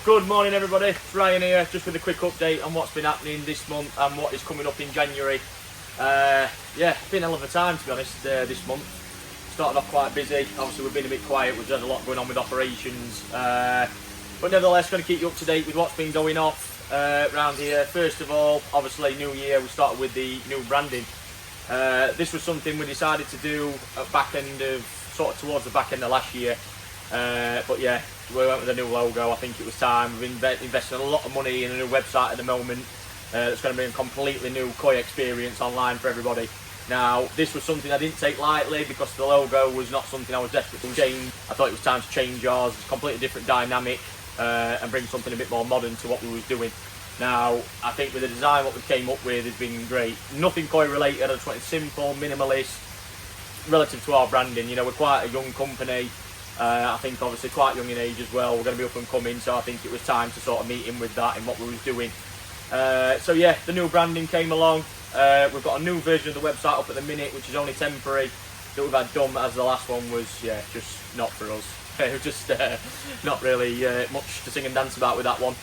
Good morning everybody, it's Ryan here, just with a quick update on what's been happening this month and what is coming up in January. Yeah, been a hell of a time to be honest this month. Started off quite busy, obviously we've been a bit quiet, we've had a lot going on with operations. But nevertheless, going to keep you up to date with what's been going off around here. First of all, obviously New Year, we started with the new branding. This was something we decided to do at towards the back end of last year. But yeah, we went with a new logo. I think it was time. We've invested a lot of money in a new website at the moment. That's going to be a completely new koi experience online for everybody. Now, this was something I didn't take lightly because the logo was not something I was desperate to change. I thought it was time to change ours. It's a completely different dynamic and bring something a bit more modern to what we was doing. Now, I think with the design what we came up with has been great. Nothing koi related. I just wanted simple, minimalist, relative to our branding. You know, we're quite a young company. I think obviously quite young in age as well. We're going to be up and coming, so I think it was time to sort of meet in with that in what we was doing. So yeah, the new branding came along. We've got a new version of the website up at the minute, which is only temporary, that we've had done, as the last one was, yeah, just not for us. It was just not really much to sing and dance about with that one.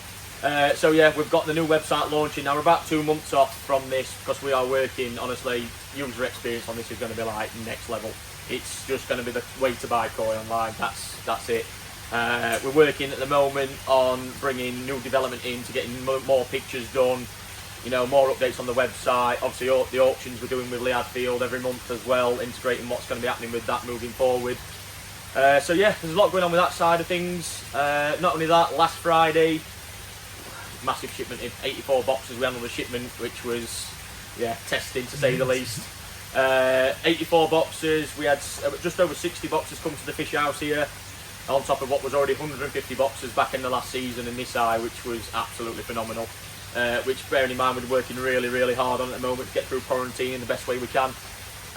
So yeah, we've got the new website launching. Now we're about 2 months off from this because we are working, honestly, user experience on this is going to be like next level. It's just going to be the way to buy koi online, that's it. We're working at the moment on bringing new development in to getting more pictures done, you know, more updates on the website. Obviously the auctions we're doing with Liad Field every month as well, integrating what's going to be happening with that moving forward. So yeah, there's a lot going on with that side of things. Not only that, last Friday, massive shipment of 84 boxes. We handled the shipment, which was, yeah, testing to say the least. 84 boxes. We had just over 60 boxes come to the fish house here, on top of what was already 150 boxes back in the last season in this eye, which was absolutely phenomenal. Which, bearing in mind, we're working really hard on at the moment to get through quarantine in the best way we can.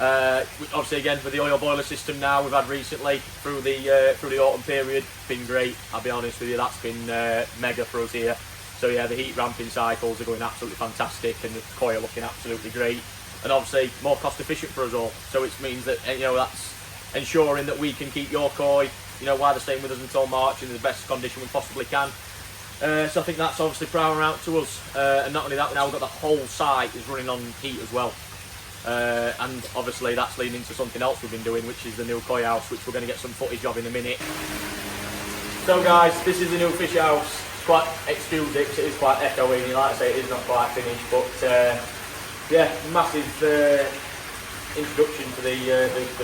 Obviously, again, with the oil boiler system now we've had recently through the autumn period, been great. I'll be honest with you, that's been mega for us here. So yeah, the heat ramping cycles are going absolutely fantastic, and the koi are looking absolutely great. And obviously more cost efficient for us all. So it means that, you know, that's ensuring that we can keep your koi, you know, while they're staying with us until March in the best condition we possibly can. So I think that's obviously paramount to us. And not only that, now we've got the whole site is running on heat as well. And obviously that's leading into something else we've been doing, which is the new koi house, which we're going to get some footage of in a minute. So guys, this is the new fish house. It's quite, excuse it, it is quite echoey. Like I say, it is not quite finished, but yeah, massive introduction to the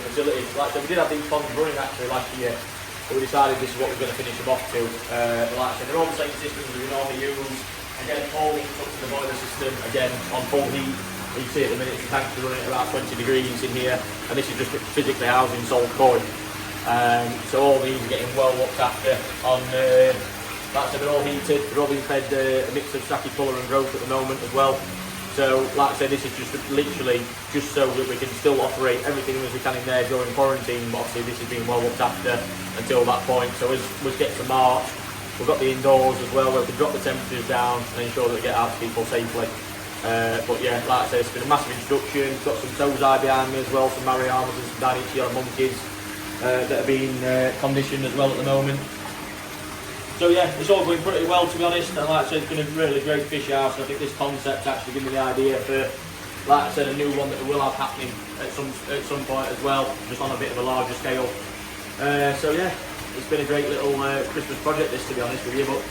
facilities. Like I said, we did have these ponds running actually last year, but we decided this is what we're going to finish them off to. But like I said, they're all the same systems as we normally use. Again, all linked up to the boiler system, again, on full heat. You can see at the minute the tanks are running at about 20 degrees in here, and this is just physically housing sold koi. So all these are getting well looked after on, like I said, they're all heated, they're all being fed a mix of Saki colour and growth at the moment as well. So, like I said, this is just literally just so that we can still operate everything as we can in there during quarantine, but obviously this is being well looked after until that point. So as we get to March, we've got the indoors as well, where we can drop the temperatures down and ensure that we get out to people safely. But yeah, like I said, it's been a massive introduction. We've got some Tozai behind me as well, some Mariamas and some Dainichi yellow monkeys that are being conditioned as well at the moment. So yeah, it's all going pretty well, to be honest, and like I said, it's been a really great fish house, and I think this concept actually gave me the idea for, like I said, a new one that we will have happening at some point as well, just on a bit of a larger scale. So yeah, it's been a great little Christmas project this, to be honest with you, but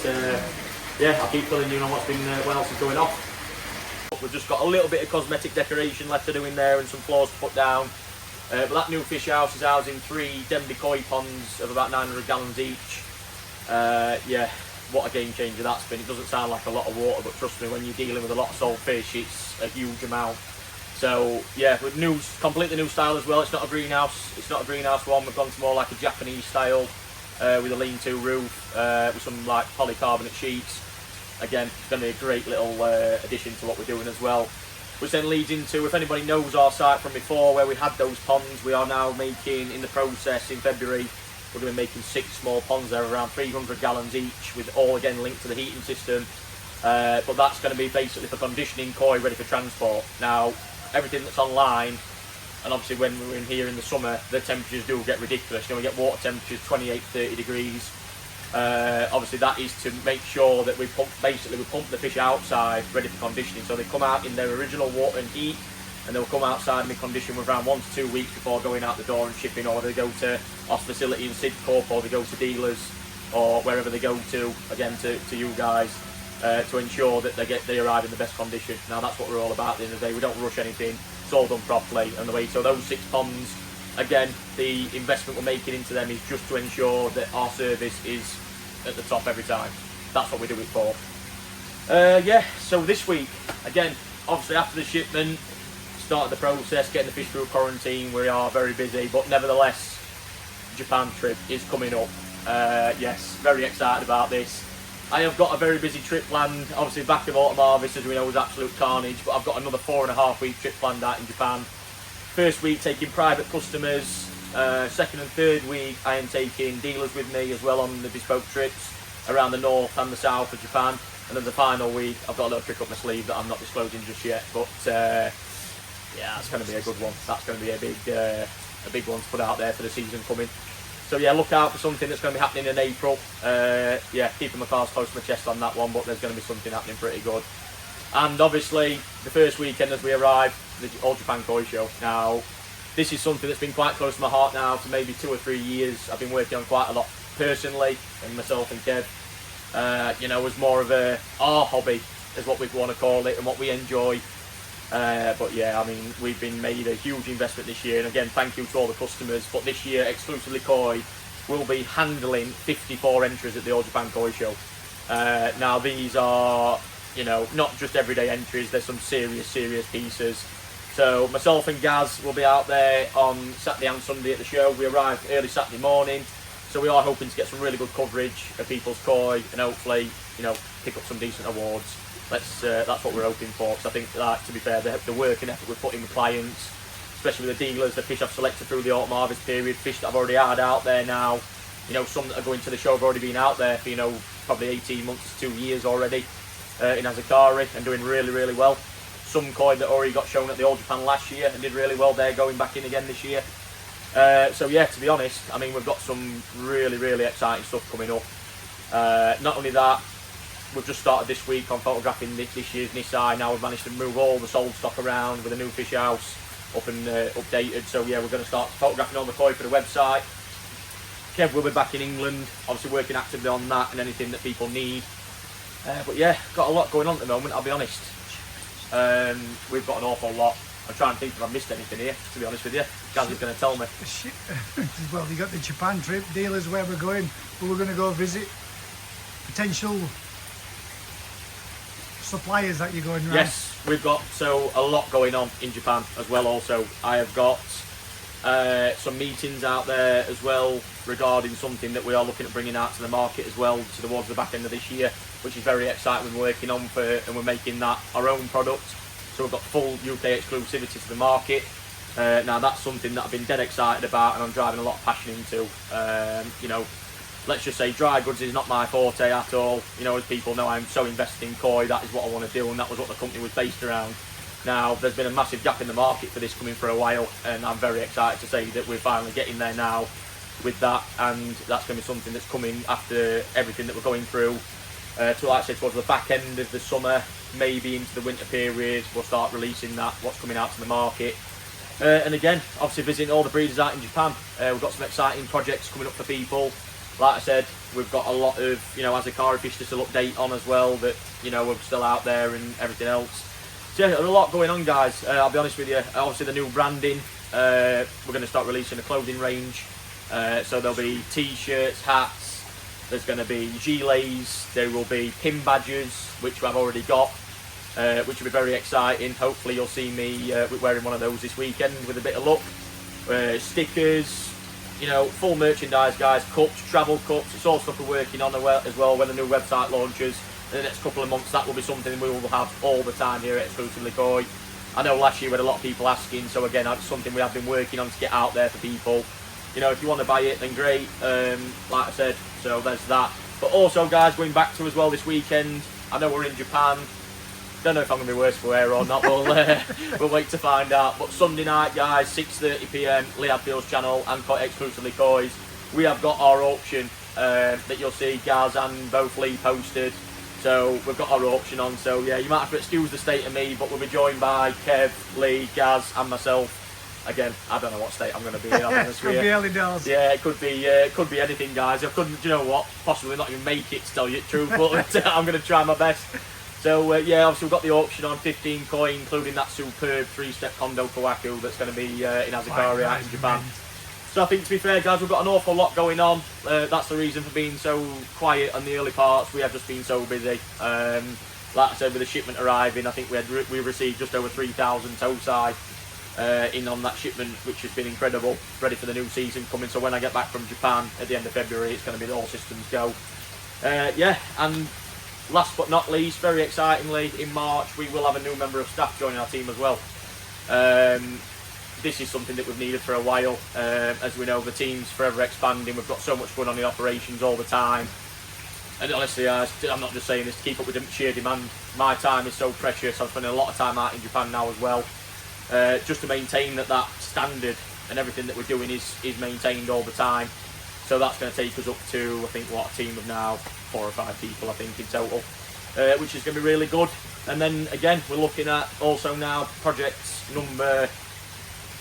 yeah, I'll keep filling you in on what else is going off. We've just got a little bit of cosmetic decoration left to do in there and some floors to put down. But that new fish house is housing 3 Denby koi ponds of about 900 gallons each. Yeah, what a game changer that's been. It doesn't sound like a lot of water, but trust me, when you're dealing with a lot of salt fish, it's a huge amount. So yeah, with completely new style as well. It's not a greenhouse. It's not a greenhouse one. We've gone to more like a Japanese style with a lean-to roof with some like polycarbonate sheets. Again, it's going to be a great little addition to what we're doing as well. Which then leads into, if anybody knows our site from before where we had those ponds, we are now making, in the process in February, we're going to be making 6 small ponds there, around 300 gallons each, with all again linked to the heating system. But that's going to be basically for conditioning koi ready for transport. Now, everything that's online, and obviously when we're in here in the summer, the temperatures do get ridiculous. You know, we get water temperatures 28, 30 degrees. Obviously that is to make sure that we pump the fish outside ready for conditioning, so they come out in their original water and heat, and they'll come outside in condition with around 1 to 2 weeks before going out the door and shipping, or they go to our facility in Sidcup, or they go to dealers, or wherever they go to, again to you guys, to ensure that they arrive in the best condition. Now that's what we're all about at the end of the day. We don't rush anything, it's all done properly and the way. So those 6 ponds, again, the investment we're making into them is just to ensure that our service is at the top every time. That's what we do it for. Yeah, so this week, again, obviously after the shipment, started the process, getting the fish through quarantine. We are very busy, but nevertheless, Japan trip is coming up. Yes, very excited about this. I have got a very busy trip planned. Obviously, back of autumn harvest, as we know, was absolute carnage, but I've got another 4.5 week trip planned out in Japan. First week taking private customers. Second and third week, I am taking dealers with me as well on the bespoke trips around the north and the south of Japan. And then the final week, I've got a little trick up my sleeve that I'm not disclosing just yet, but yeah, that's going to be a good one. That's going to be a big one to put out there for the season coming. So yeah, look out for something that's going to be happening in April. Yeah, keeping my cards close to my chest on that one, but there's going to be something happening pretty good. And obviously, the first weekend as we arrive, the All Japan Koi Show. Now, this is something that's been quite close to my heart now for maybe 2 or 3 years. I've been working on quite a lot personally, and myself and Kev. You know, as more of our hobby, is what we want to call it, and what we enjoy. But yeah, I mean, we've been made a huge investment this year, and again, thank you to all the customers. But this year, exclusively Koi will be handling 54 entries at the All Japan Koi Show. Now, these are, you know, not just everyday entries. There's some serious pieces. So myself and Gaz will be out there on Saturday and Sunday at the show. We arrive early Saturday morning, so we are hoping to get some really good coverage of people's koi and hopefully, you know, pick up some decent awards. That's what we're hoping for, because I think, to be fair, the work and effort we're putting with clients, especially with the dealers, the fish I've selected through the autumn harvest period, fish that I've already had out there now, you know, some that are going to the show have already been out there for, you know, probably 18 months to 2 years already in Azakari and doing really well. Some koi that already got shown at the All Japan last year and did really well there, going back in again this year. So yeah, to be honest, I mean, we've got some really exciting stuff coming up. Not only that, we've just started this week on photographing this year's Nisai. Now we've managed to move all the sold stock around with a new fish house up and updated. So yeah, we're going to start photographing all the koi for the website. Kev will be back in England, obviously working actively on that and anything that people need. But yeah, got a lot going on at the moment, I'll be honest. We've got an awful lot. I'm trying to think if I've missed anything here, to be honest with you. Gaz is going to tell me. Well, you got the Japan trip, dealers where we're going, but we're going to go visit potential suppliers that you're going around. Yes, we've got a lot going on in Japan as well. Also, I have got some meetings out there as well regarding something that we are looking at bringing out to the market as well towards the back end of this year, which is very exciting. We're working on and we're making that our own product. So we've got full UK exclusivity to the market. Now that's something that I've been dead excited about and I'm driving a lot of passion into. You know, let's just say dry goods is not my forte at all. You know, as people know, I'm so invested in koi. That is what I want to do, and that was what the company was based around. Now, there's been a massive gap in the market for this coming for a while, and I'm very excited to say that we're finally getting there now with that, and that's going to be something that's coming after everything that we're going through. To, like I say, towards the back end of the summer, maybe into the winter period, we'll start releasing that, what's coming out to the market. And again, obviously visiting all the breeders out in Japan. We've got some exciting projects coming up for people. Like I said, we've got a lot of, you know, Azakari fish to still update on as well, that, you know, we're still out there and everything else. So yeah, there's a lot going on, guys. I'll be honest with you, obviously the new branding, we're going to start releasing a clothing range. So there'll be t-shirts, hats, there's going to be gilets, there will be pin badges, which I've already got, which will be very exciting. Hopefully you'll see me wearing one of those this weekend with a bit of luck. Stickers, you know, full merchandise, guys, cups, travel cups, it's all stuff we're working on as well when the new website launches. In the next couple of months, that will be something we will have all the time here at Exclusively Koi. I know last year we had a lot of people asking, so again, that's something we have been working on to get out there for people. You know, if you want to buy it, then great, like I said, so there's that. But also, guys, going back to as well this weekend, I know we're in Japan, don't know if I'm going to be worse for wear or not, we'll wait to find out. But Sunday night, guys, 6:30 PM, Lee Hadfield's channel and Exclusively Koi's, we have got our auction that you'll see Gaz and both Lee posted. So we've got our auction on, so yeah, you might have to excuse the state of me, but we'll be joined by Kev, Lee, Gaz and myself. Again, I don't know what state I'm going to be in. It could be early doors. Yeah, it could be anything, guys. I couldn't, do you know what, possibly not even make it, to tell you the truth, but I'm going to try my best. So yeah, obviously we've got the auction on, 15 coin, including that superb 3-step Kondo Kawaku that's going to be in Azakari out in Japan. So I think, to be fair, guys, we've got an awful lot going on. That's the reason for being so quiet on the early parts. We have just been so busy. Like I said, with the shipment arriving, I think we received just over 3,000 Tosai in on that shipment, which has been incredible. Ready for the new season coming. So when I get back from Japan at the end of February, it's going to be all systems go. Yeah, and last but not least, very excitingly, in March, we will have a new member of staff joining our team as well. This is something that we've needed for a while. As we know, the team's forever expanding. We've got so much going on in operations all the time. And honestly, I'm not just saying this to keep up with the sheer demand. My time is so precious. I'm spending a lot of time out in Japan now as well. Just to maintain that standard and everything that we're doing is maintained all the time. So that's going to take us up to, I think, what, a team of now 4 or 5 people, I think, in total. Which is going to be really good. And then, again, we're looking at also now projects number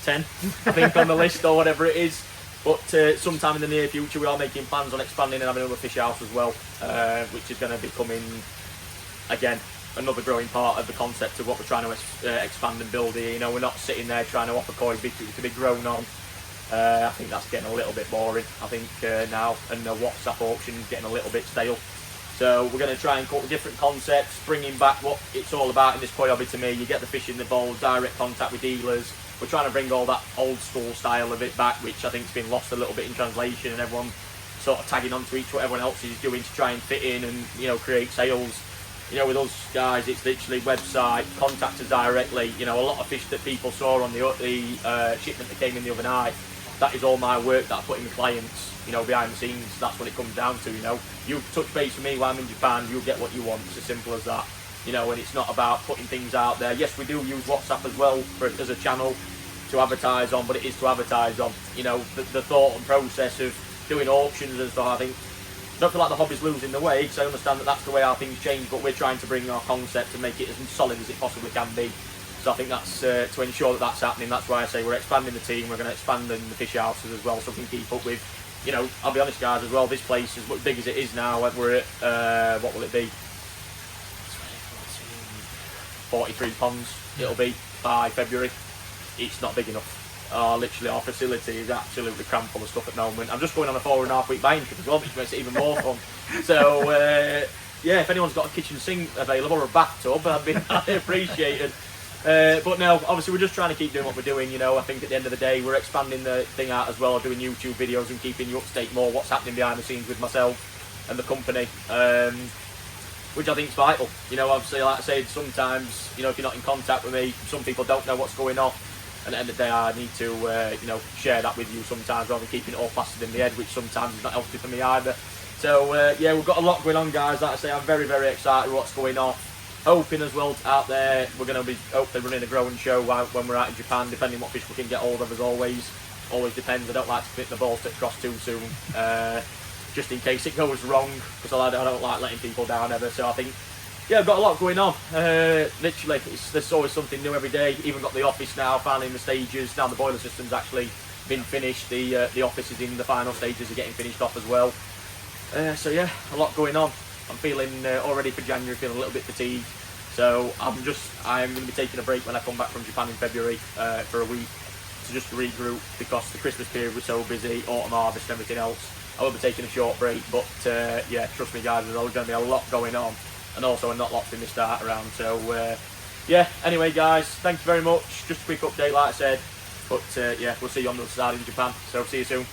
10, I think, on the list, or whatever it is. But sometime in the near future, we are making plans on expanding and having another fish house as well, which is going to be coming, again, another growing part of the concept of what we're trying to expand and build here. You know, we're not sitting there trying to offer koi to be grown on. I think that's getting a little bit boring, I think, now, and the WhatsApp auction is getting a little bit stale. So we're going to try and cut different concepts, bringing back what it's all about in this koi hobby to me. You get the fish in the bowl, direct contact with dealers. We're trying to bring all that old school style of it back, which I think has been lost a little bit in translation, and everyone sort of tagging on to what everyone else is doing to try and fit in and, you know, create sales. You know, with us guys, it's literally website, contact us directly. You know, a lot of fish that people saw on the shipment that came in the other night, that is all my work that I put in with clients, you know, behind the scenes. That's what it comes down to, you know. You touch base with me while I'm in Japan, you'll get what you want. It's as simple as that. You know, and it's not about putting things out there. Yes, we do use WhatsApp as well as a channel to advertise on, but it is to advertise on. You know, the thought and process of doing auctions and stuff, I think, I don't feel like the hobby's losing the way, because I understand that that's the way our things change, but we're trying to bring our concept and make it as solid as it possibly can be. So I think that's to ensure that that's happening. That's why I say we're expanding the team. We're going to expand in the fish houses as well, so we can keep up with, you know, I'll be honest, guys, as well, this place is as big as it is now. We're at, what will it be? 43 ponds it'll be by February. It's not big enough. Literally our facility is absolutely crammed full of stuff at the moment. I'm just going on a 4.5 week buying trip as well, which makes it even more fun. So yeah, if anyone's got a kitchen sink available or a bathtub, I'd appreciate it. But no, obviously we're just trying to keep doing what we're doing. You know, I think at the end of the day we're expanding the thing out as well, doing YouTube videos and keeping you up to date more what's happening behind the scenes with myself and the company. Which I think is vital. You know, obviously, like I said, sometimes, you know, if you're not in contact with me, some people don't know what's going on. And at the end of the day, I need to, you know, share that with you sometimes, rather than keeping it all plastered in the head, which sometimes is not healthy for me either. So, yeah, we've got a lot going on, guys. Like I say, I'm very, very excited with what's going on. Hoping as well out there, we're going to be hopefully running a growing show when we're out in Japan, depending what fish we can get hold of, as always. Always depends. I don't like to fit the ball stick cross too soon. Just in case it goes wrong, because I don't like letting people down ever. So I think, yeah, I've got a lot going on. Literally, there's always something new every day. Even got the office now, finally in the stages. Now the boiler system's actually been finished. The office is in the final stages of getting finished off as well. So yeah, a lot going on. I'm feeling already for January, feeling a little bit fatigued. So I'm going to be taking a break when I come back from Japan in February for a week, to just regroup, because the Christmas period was so busy, autumn harvest and everything else. I will be taking a short break, but yeah, trust me guys, there's going to be a lot going on, and also not lots in this start around. So yeah, anyway guys, thank you very much. Just a quick update, like I said, but yeah, we'll see you on the other side in Japan, so see you soon.